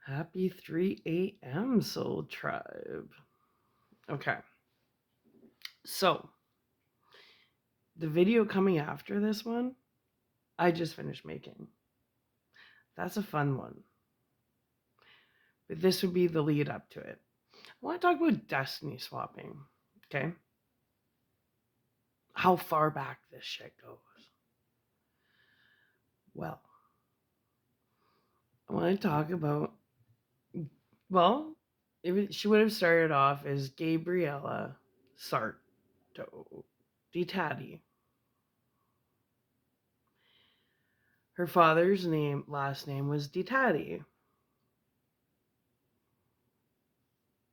Happy 3 a.m. Soul Tribe. Okay, so the video coming after this one, I just finished making. That's a fun one. But this would be the lead up to it. I want to talk about destiny swapping, okay? How far back this shit goes. Well, I want to talk about, she would have started off as Gabriella Sarto di Tatti. Her father's last name was di Tatti.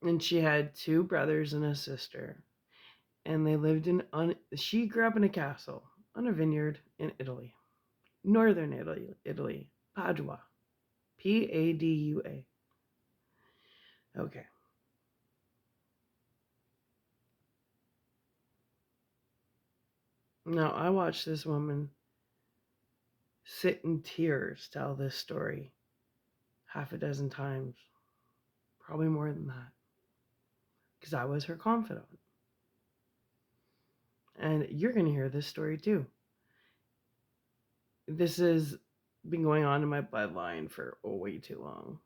And she had two brothers and a sister. And they lived she grew up in a castle on a vineyard in Italy. Northern Italy. Padua. Padua. Okay. Now, I watched this woman sit in tears tell this story half a dozen times. Probably more than that. Because I was her confidant. And you're going to hear this story too. This has been going on in my bloodline for way too long.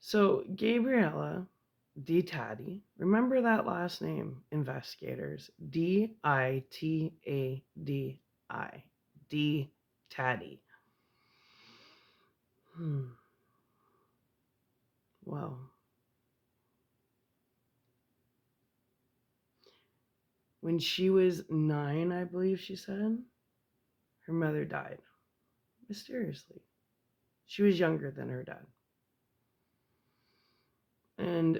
So, Gabriella di Tatti, remember that last name, investigators. Ditadi. D. Tatti. Well, when she was 9, I believe she said, her mother died. Mysteriously. She was younger than her dad. And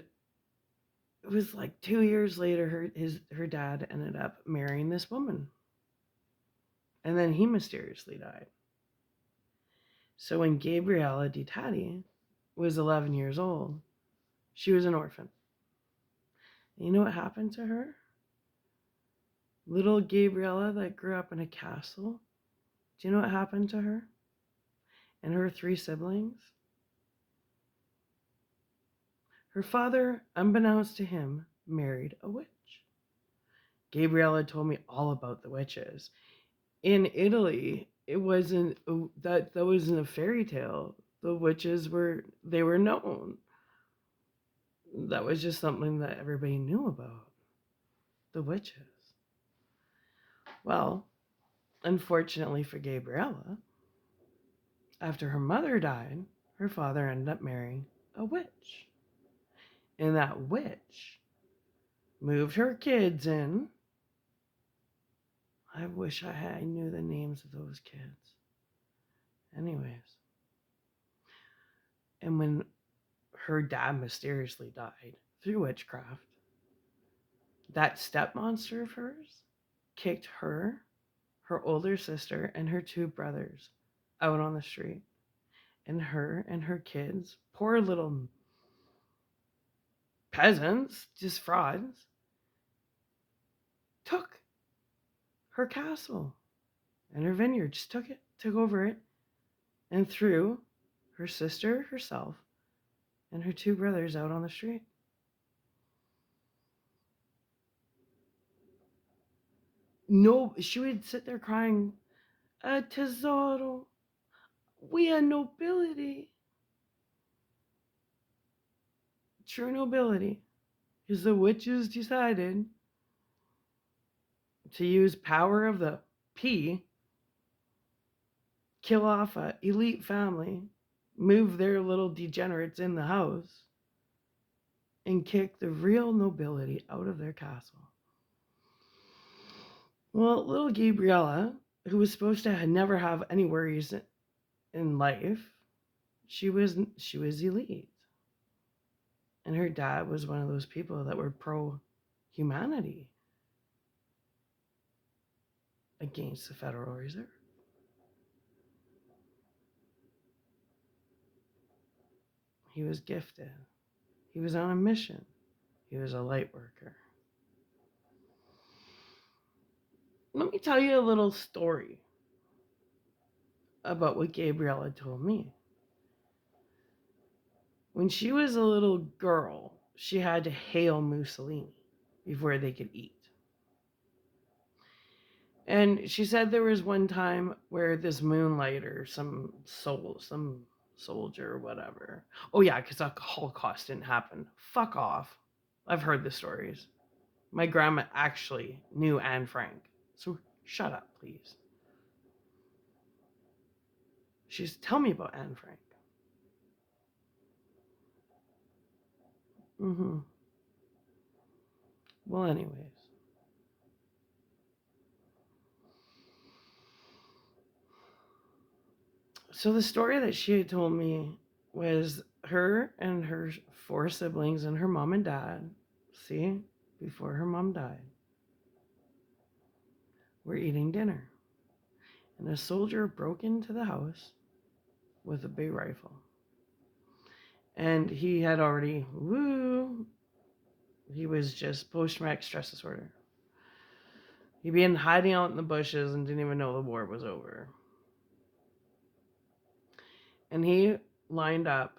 it was like 2 years later, her dad ended up marrying this woman. And then he mysteriously died. So when Gabriella di Tatti was 11 years old, she was an orphan. And you know what happened to her? Little Gabriella that grew up in a castle. Do you know what happened to her? And her 3 siblings? Her father, unbeknownst to him, married a witch. Gabriella told me all about the witches. In Italy, it wasn't that wasn't a fairy tale. The witches were known. That was just something that everybody knew about. The witches. Well, unfortunately for Gabriella, after her mother died, her father ended up marrying a witch. And that witch moved her kids in. I wish I knew the names of those kids. Anyways. And when her dad mysteriously died through witchcraft, that step monster of hers kicked her, her older sister, and her 2 brothers out on the street. And her kids, poor little peasants, just frauds, took her castle and her vineyard, just took over it, and threw her sister, herself, and her 2 brothers out on the street. No, she would sit there crying, "A tesoro, we are nobility." True nobility is the witches decided to use power of the P, kill off a elite family, move their little degenerates in the house, and kick the real nobility out of their castle. Well, little Gabriella, who was supposed to never have any worries in life, she was elite. And her dad was one of those people that were pro humanity against the Federal Reserve. He was gifted. He was on a mission. He was a light worker. Let me tell you a little story about what Gabriella told me. When she was a little girl, she had to hail Mussolini before they could eat. And she said there was one time where this moonlighter, some soldier or whatever. Oh yeah, because the Holocaust didn't happen. Fuck off. I've heard the stories. My grandma actually knew Anne Frank. So shut up, please. Tell me about Anne Frank. Mm-hmm. Well, anyways. So the story that she had told me was her and her 4 siblings and her mom and dad, see, before her mom died, were eating dinner. And a soldier broke into the house with a big rifle. And he had already, he was just post-traumatic stress disorder. He'd been hiding out in the bushes and didn't even know the war was over. And he lined up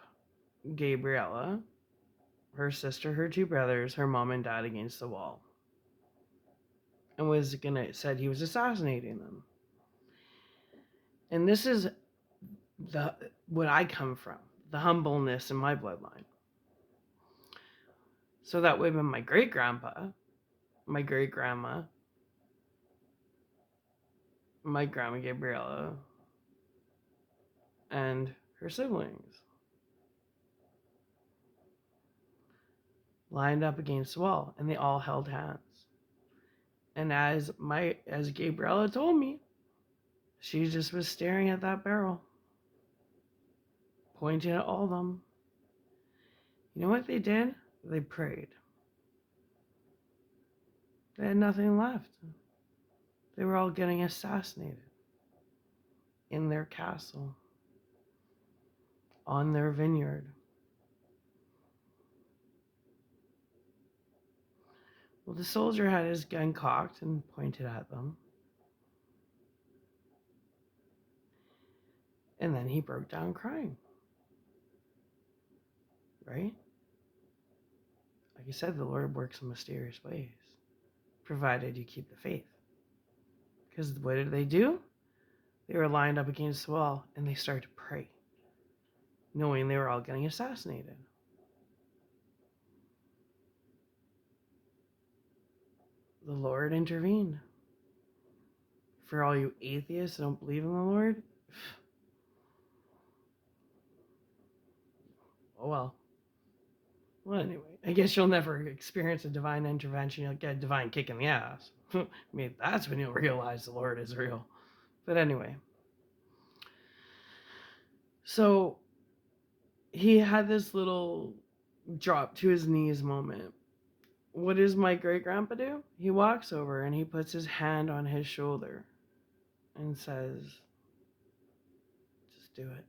Gabriella, her sister, her 2 brothers, her mom and dad against the wall. And said he was assassinating them. And this is what I come from, the humbleness in my bloodline. So that would have been my great grandpa, my great grandma, my grandma Gabriella, and her siblings lined up against the wall, and they all held hands. And as Gabriella told me, she just was staring at that barrel, pointing at all of them. You know what they did? They prayed. They had nothing left. They were all getting assassinated in their castle, on their vineyard. Well, the soldier had his gun cocked and pointed at them. And then he broke down crying. Right? Like I said, the Lord works in mysterious ways, provided you keep the faith. Because what did they do? They were lined up against the wall and they started to pray, knowing they were all getting assassinated. The Lord intervened. For all you atheists that don't believe in the Lord, oh well. Well, anyway, I guess you'll never experience a divine intervention. You'll get a divine kick in the ass. I mean, that's when you'll realize the Lord is real. But anyway. So he had this little drop to his knees moment. What does my great grandpa do? He walks over and he puts his hand on his shoulder and says, just do it.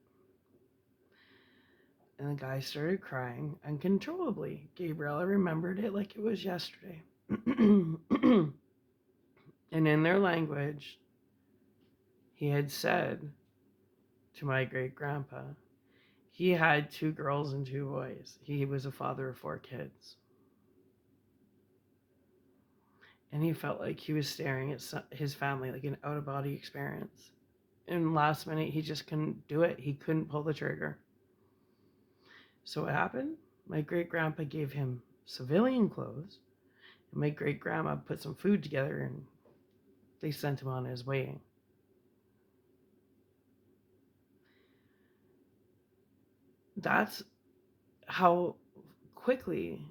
And the guy started crying uncontrollably. Gabriella remembered it like it was yesterday. And in their language, he had said to my great grandpa, he had 2 girls and 2 boys. He was a father of 4 kids. And he felt like he was staring at his family like an out-of-body experience. And last minute, he just couldn't do it. He couldn't pull the trigger. So what happened? My great-grandpa gave him civilian clothes. And my great-grandma put some food together and they sent him on his way. That's how quickly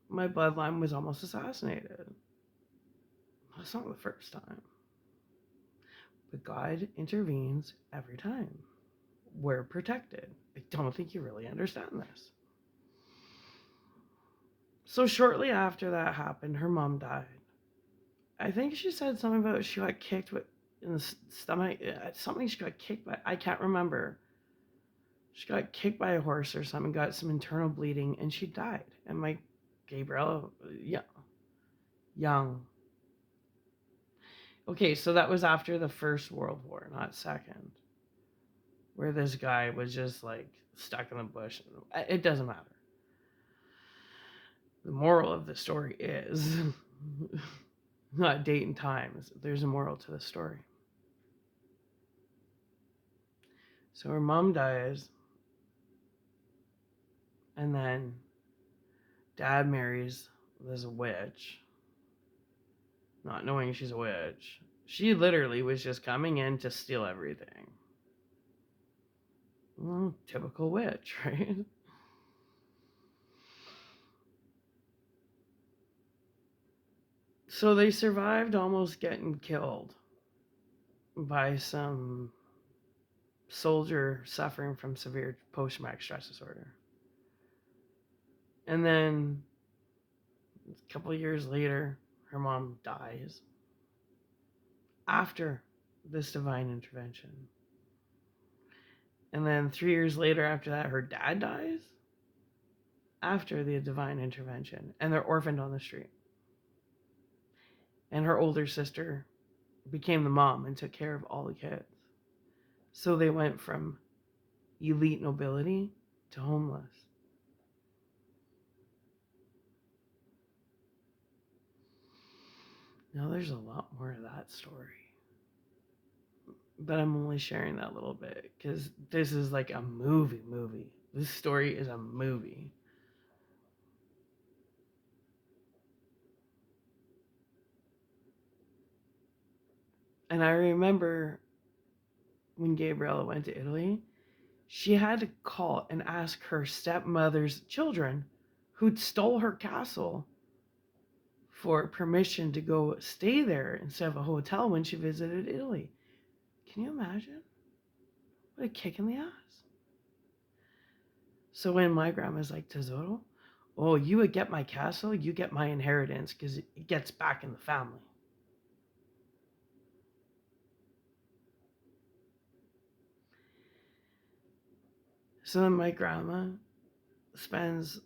my bloodline was almost assassinated. That's not the first time. But God intervenes every time. We're protected. I don't think you really understand this. So shortly after that happened, her mom died. I think she said something about she got kicked in the stomach. Something she got kicked by. I can't remember. She got kicked by a horse or something, got some internal bleeding, and she died. And my Gabriella, young. Okay, so that was after the First World War, not second. where this guy was just like stuck in the bush. It doesn't matter. The moral of the story is not date and time. There's a moral to the story. So her mom dies, and then dad marries this witch, not knowing she's a witch. She literally was just coming in to steal everything. Well, typical witch, right? So they survived almost getting killed by some soldier suffering from severe post-traumatic stress disorder. And then a couple of years later, her mom dies after this divine intervention. And then 3 years later after that, her dad dies after the divine intervention. And they're orphaned on the street. And her older sister became the mom and took care of all the kids. So they went from elite nobility to homeless. Now there's a lot more to that story. But I'm only sharing that little bit because this is like a movie. This story is a movie. And I remember when Gabriella went to Italy, she had to call and ask her stepmother's children who'd stole her castle for permission to go stay there instead of a hotel when she visited Italy. Can you imagine? What a kick in the ass. So when my grandma's like, Tesoro, oh, you would get my castle, you get my inheritance because it gets back in the family. So then my grandma spends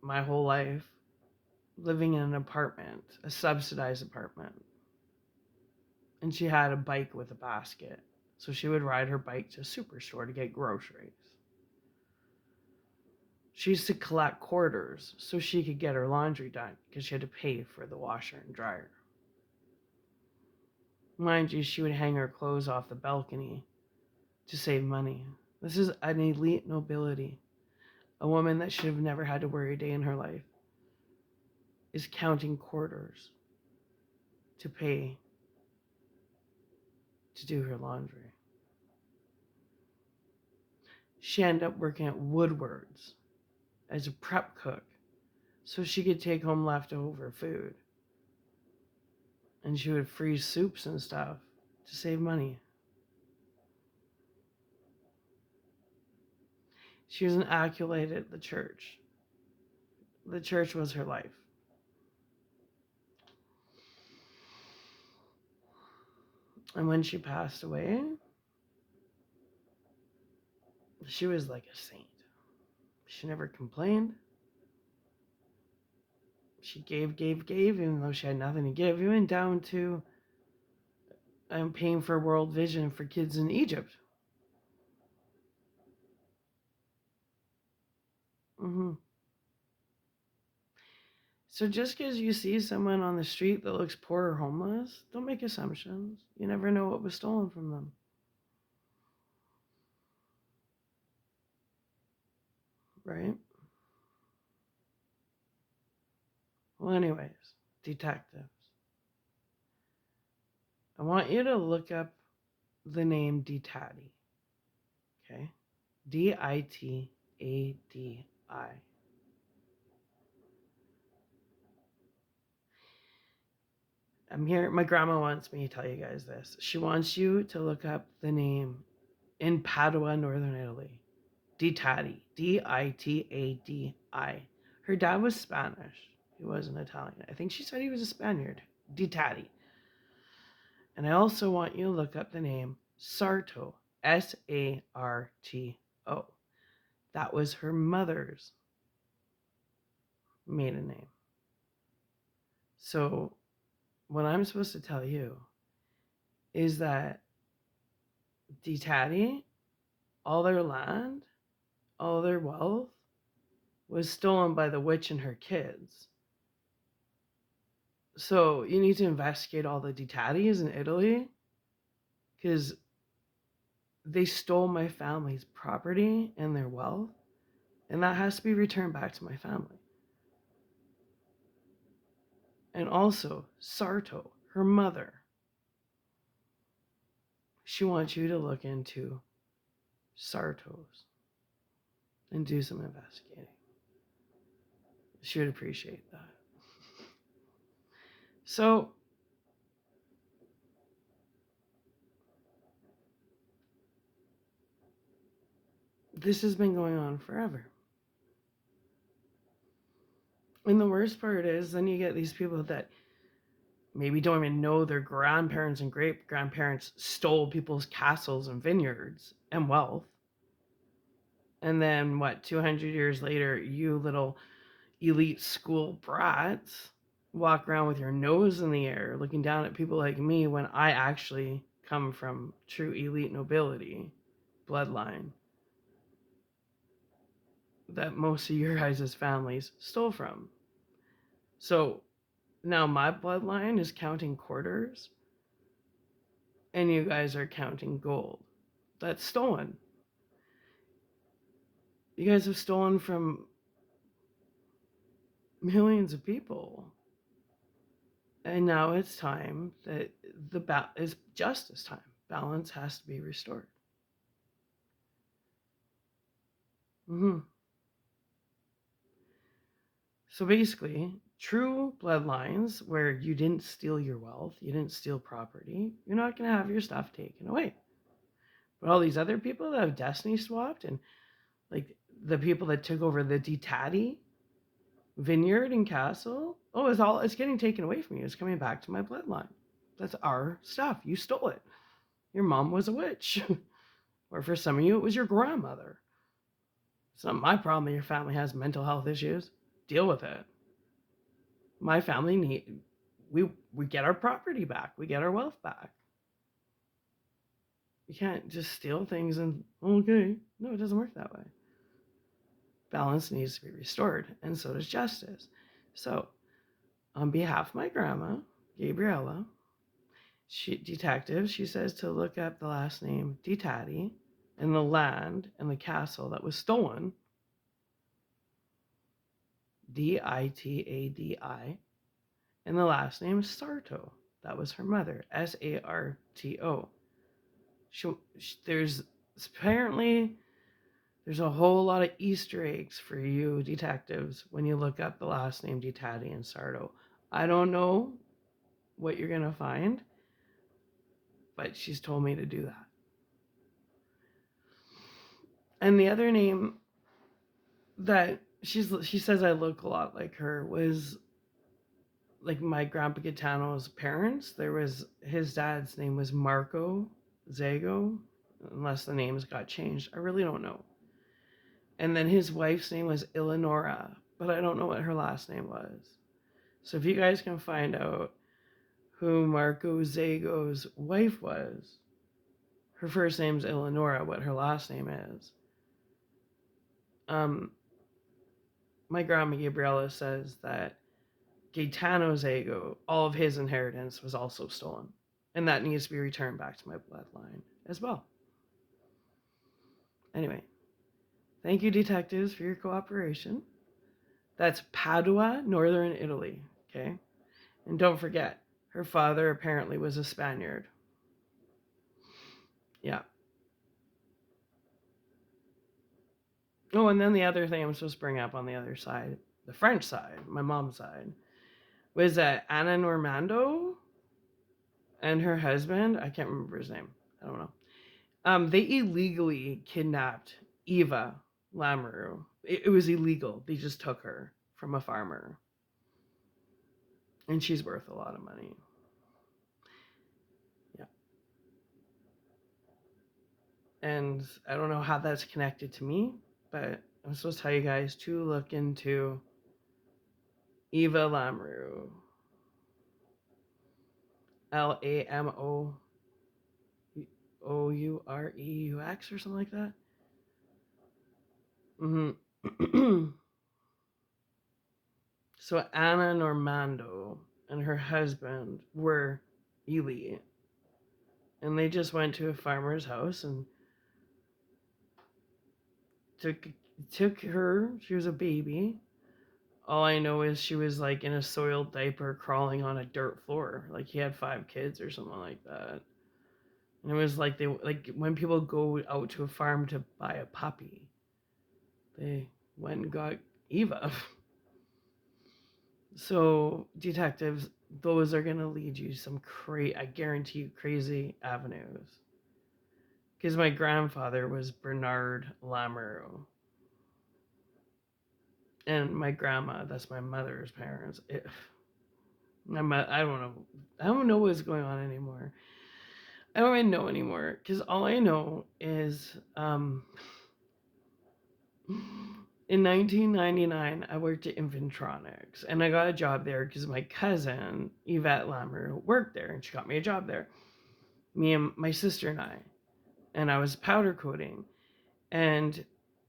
my whole life living in an apartment, a subsidized apartment. And she had a bike with a basket. So she would ride her bike to a superstore to get groceries. She used to collect quarters so she could get her laundry done because she had to pay for the washer and dryer. Mind you, she would hang her clothes off the balcony to save money. This is an elite nobility. A woman that should have never had to worry a day in her life is counting quarters to pay to do her laundry. She ended up working at Woodward's as a prep cook so she could take home leftover food. And she would freeze soups and stuff to save money. She was an acolyte at the church. The church was her life. And when she passed away, she was like a saint. She never complained. She gave, even though she had nothing to give, even down to paying for World Vision for kids in Egypt. Mm-hmm. So just because you see someone on the street that looks poor or homeless, don't make assumptions. You never know what was stolen from them. Right? Well, anyways, detectives. I want you to look up the name Ditadi. Okay? Ditadi. I'm here. My grandma wants me to tell you guys this. She wants you to look up the name in Padua, Northern Italy. Ditadi. Ditadi. Her dad was Spanish. He wasn't Italian. I think she said he was a Spaniard. Ditadi. And I also want you to look up the name Sarto. Sarto. That was her mother's maiden name. So what I'm supposed to tell you is that DeTatty, all their land, all their wealth was stolen by the witch and her kids. So you need to investigate all the DeTatties in Italy because they stole my family's property and their wealth, and that has to be returned back to my family. And also, Sarto, her mother, she wants you to look into Sartos and do some investigating. She would appreciate that. So, this has been going on forever. And the worst part is, then you get these people that maybe don't even know their grandparents and great grandparents stole people's castles and vineyards and wealth. And then, 200 years later, you little elite school brats walk around with your nose in the air looking down at people like me when I actually come from true elite nobility bloodline that most of your guys' families stole from. So now my bloodline is counting quarters and you guys are counting gold. That's stolen. You guys have stolen from millions of people. And now it's time that it's justice time. Balance has to be restored. Mm-hmm. So basically, true bloodlines where you didn't steal your wealth, you didn't steal property, you're not going to have your stuff taken away. But all these other people that have destiny swapped, and like the people that took over the DeTatty vineyard and castle, it's getting taken away from you. It's coming back to my bloodline. That's our stuff. You stole it. Your mom was a witch. Or for some of you, it was your grandmother. It's not my problem that your family has mental health issues. Deal with it. My family we get our property back. We get our wealth back. You can't just steal things and okay. No, it doesn't work that way. Balance needs to be restored, and so does justice. So, on behalf of my grandma, Gabriella, she says to look up the last name DeTatty and the land and the castle that was stolen. Ditadi, and the last name is Sarto. That was her mother, Sarto. There's apparently there's a whole lot of Easter eggs for you detectives when you look up the last name DeTatty and Sarto. I don't know what you're gonna find, but she's told me to do that. And the other name that she says I look a lot like her was like my grandpa Gaetano's parents. His dad's name was Marco Zago, unless the names got changed. I really don't know. And then his wife's name was Eleonora, but I don't know what her last name was. So if you guys can find out who Marco Zago's wife was, her first name's Eleonora, what her last name is. My grandma Gabriella says that Gaetano Zago, all of his inheritance was also stolen. And that needs to be returned back to my bloodline as well. Anyway, thank you, detectives, for your cooperation. That's Padua, northern Italy, okay? And don't forget, her father apparently was a Spaniard. Yeah. Oh, and then the other thing I'm supposed to bring up on the other side, the French side, my mom's side, was that Anna Normando and her husband, I can't remember his name, I don't know. They illegally kidnapped Eva Lamoureux. It was illegal. They just took her from a farmer. And she's worth a lot of money. Yeah. And I don't know how that's connected to me, but I'm supposed to tell you guys to look into Eva Lamoureux. Lamo. Oureux or something like that. Mm-hmm. So Anna Normando and her husband were elite, and they just went to a farmer's house and took took her. She was a baby. All I know is she was like in a soiled diaper crawling on a dirt floor. Like he had 5 kids or something like that. And it was like they like when people go out to a farm to buy a puppy, they went and got Eva. So detectives, those are gonna lead you some I guarantee you crazy avenues. Because my grandfather was Bernard Lamoureux. And my grandma, that's my mother's parents. I don't know. I don't know what's going on anymore. I don't even know anymore. Because all I know is in 1999, I worked at Infantronics. And I got a job there because my cousin, Yvette Lamoureux, worked there. And she got me a job there. Me and my sister and I. And I was powder coating. And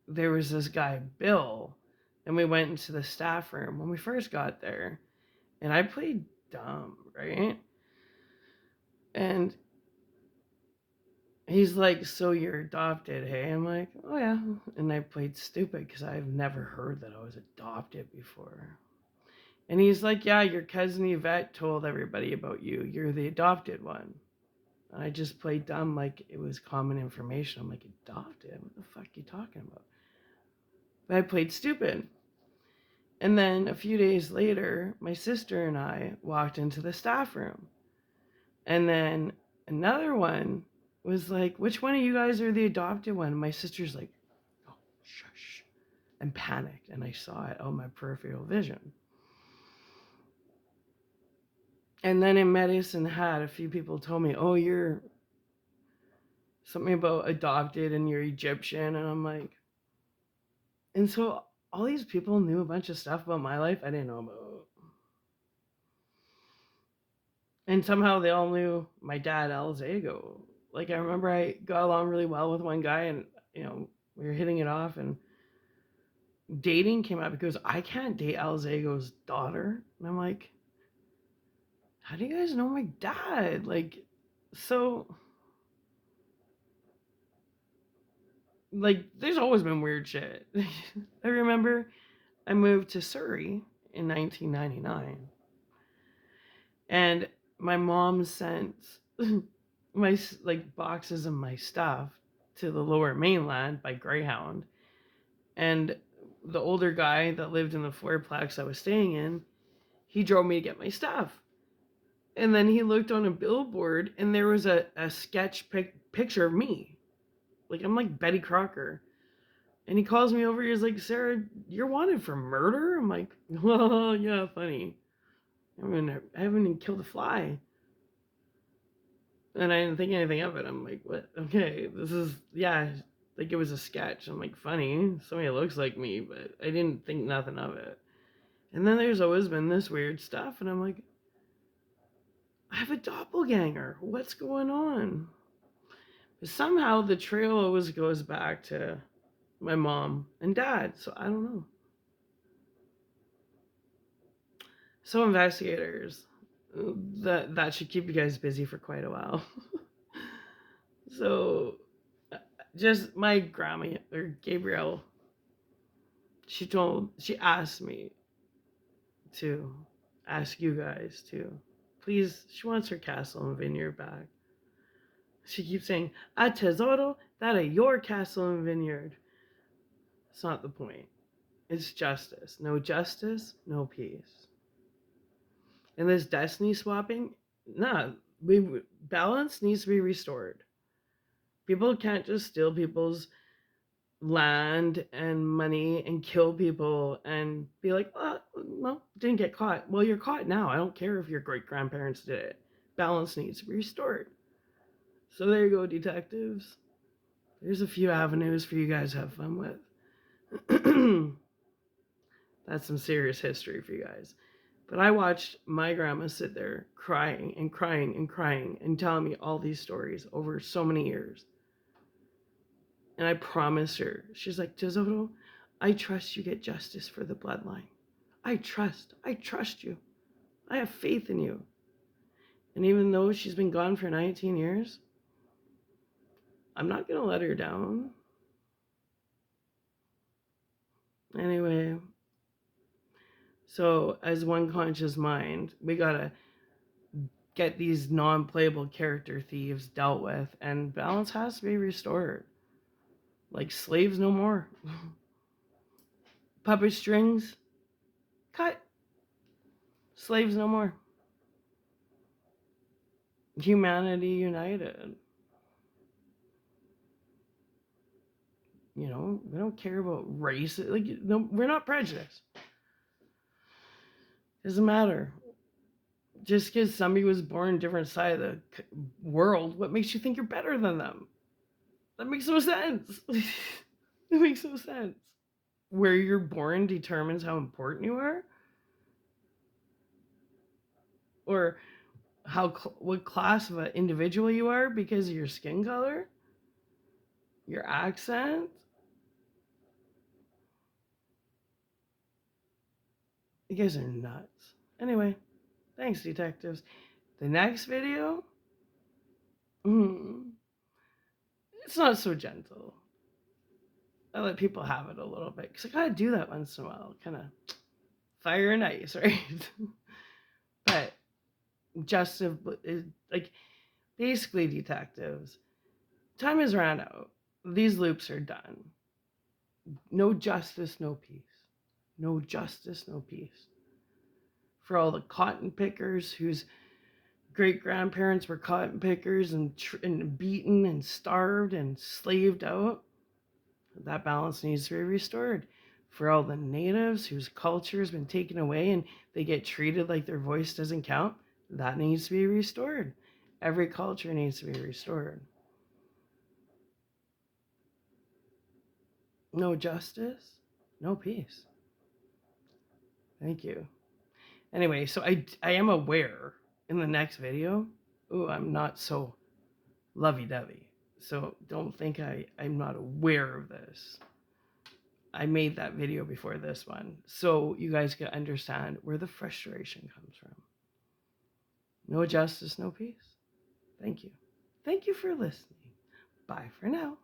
there was this guy, Bill. And we went into the staff room when we first got there. And I played dumb, right? And he's like, "So you're adopted, hey?" I'm like, "Oh, yeah." And I played stupid because I've never heard that I was adopted before. And he's like, "Yeah, your cousin Yvette told everybody about you. You're the adopted one." And I just played dumb like it was common information. I'm like, "Adopted? What the fuck are you talking about?" But I played stupid. And then a few days later, my sister and I walked into the staff room. And then another one was like, "Which one of you guys are the adopted one?" And my sister's like, "Oh, shush," and panicked. And I saw it on my peripheral vision. And then in Medicine Hat, a few people told me, "Oh, you're something about adopted and you're Egyptian." And I'm like, and so all these people knew a bunch of stuff about my life I didn't know about. And somehow they all knew my dad, Alzago. Like, I remember I got along really well with one guy, and, we were hitting it off, and dating came up because I can't date Alzago's daughter. And I'm like, how do you guys know my dad? Like, so, like, there's always been weird shit. I remember I moved to Surrey in 1999, and my mom sent my like boxes of my stuff to the Lower Mainland by Greyhound, and the older guy that lived in the fourplex I was staying in, he drove me to get my stuff. And then he looked on a billboard, and there was a sketch picture of me. Like, I'm like Betty Crocker. And he calls me over. He's like, "Sarah, you're wanted for murder?" I'm like, "Well, yeah, funny. I haven't even killed a fly." And I didn't think anything of it. I'm like, "What? Okay, this is, yeah, like it was a sketch." I'm like, "Funny. Somebody looks like me," but I didn't think nothing of it. And then there's always been this weird stuff. And I'm like, I have a doppelganger. What's going on? But somehow the trail always goes back to my mom and dad. So I don't know. So investigators, that should keep you guys busy for quite a while. So just my grandma or Gabrielle, she asked me to ask you guys to please. She wants her castle and vineyard back. She keeps saying, "A tesoro, that are your castle and vineyard." It's not the point. It's justice. No justice, no peace. And this destiny swapping, nah, balance needs to be restored. People can't just steal people's land and money and kill people and be like, "Oh, well, didn't get caught." Well, you're caught now. I don't care if your great grandparents did it. Balance needs to be restored. So there you go, detectives. There's a few avenues for you guys to have fun with. That's some serious history for you guys. But I watched my grandma sit there crying and crying and crying and telling me all these stories over so many years. And I promised her, she's like, Tesoro, I trust you get justice for the bloodline. I trust you. I have faith in you. And even though she's been gone for 19 years, I'm not going to let her down. Anyway, so as one conscious mind, we got to get these non-playable character thieves dealt with, and balance has to be restored. Like slaves no more. Puppet strings, cut. Slaves no more. Humanity united. You know, we don't care about race. Like, no, we're not prejudiced. Doesn't matter. Just because somebody was born on a different side of the world, what makes you think you're better than them? That makes no sense. It makes no sense. Where you're born determines how important you are, or what class of an individual you are because of your skin color, your accent. You guys are nuts. Anyway, thanks, detectives. The next video, it's not so gentle. I let people have it a little bit because I gotta do that once in a while, kind of fire and ice, right? But justice, like basically, detectives, time has ran out. These loops are done. No justice, no peace. No justice, no peace. For all the cotton pickers whose great grandparents were cotton pickers and beaten and starved and slaved out, that balance needs to be restored. For all the natives whose culture has been taken away and they get treated like their voice doesn't count, that needs to be restored. Every culture needs to be restored. No justice, no peace. Thank you. Anyway, so I am aware in the next video, I'm not so lovey-dovey. So don't think I'm not aware of this. I made that video before this one, so you guys can understand where the frustration comes from. No justice, no peace. Thank you. Thank you for listening. Bye for now.